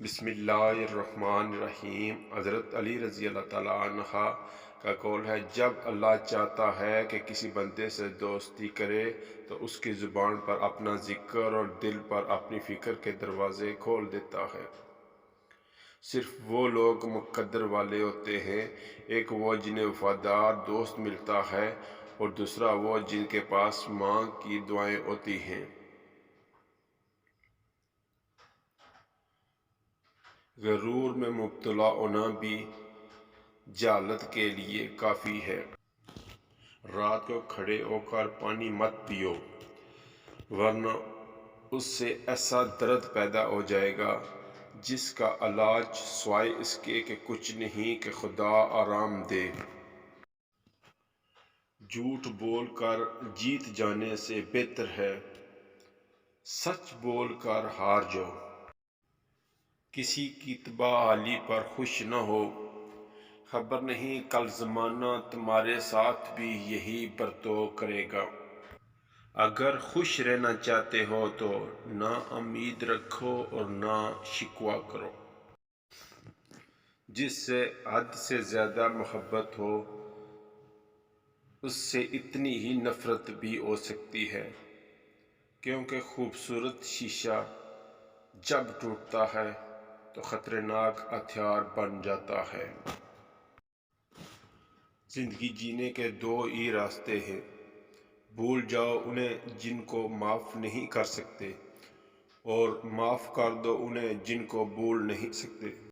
بسم اللہ الرحمن الرحیم۔ حضرت علی رضی اللہ تعالیٰ عنہ کا قول ہے، جب اللہ چاہتا ہے کہ کسی بندے سے دوستی کرے تو اس کی زبان پر اپنا ذکر اور دل پر اپنی فکر کے دروازے کھول دیتا ہے۔ صرف وہ لوگ مقدر والے ہوتے ہیں، ایک وہ جنہیں وفادار دوست ملتا ہے اور دوسرا وہ جن کے پاس مانگ کی دعائیں ہوتی ہیں۔ غرور میں مبتلا ہونا بھی جہالت کے لیے کافی ہے۔ رات کو کھڑے ہو کر پانی مت پیو، ورنہ اس سے ایسا درد پیدا ہو جائے گا جس کا علاج سوائے اس کے کہ کچھ نہیں کہ خدا آرام دے۔ جھوٹ بول کر جیت جانے سے بہتر ہے سچ بول کر ہار جاؤ۔ کسی کی تباہ حالی پر خوش نہ ہو، خبر نہیں کل زمانہ تمہارے ساتھ بھی یہی برتاؤ کرے گا۔ اگر خوش رہنا چاہتے ہو تو نہ امید رکھو اور نہ شکوہ کرو۔ جس سے حد سے زیادہ محبت ہو اس سے اتنی ہی نفرت بھی ہو سکتی ہے، کیونکہ خوبصورت شیشہ جب ٹوٹتا ہے تو خطرناک ہتھیار بن جاتا ہے۔ زندگی جینے کے دو ہی راستے ہیں، بھول جاؤ انہیں جن کو معاف نہیں کر سکتے، اور معاف کر دو انہیں جن کو بھول نہیں سکتے۔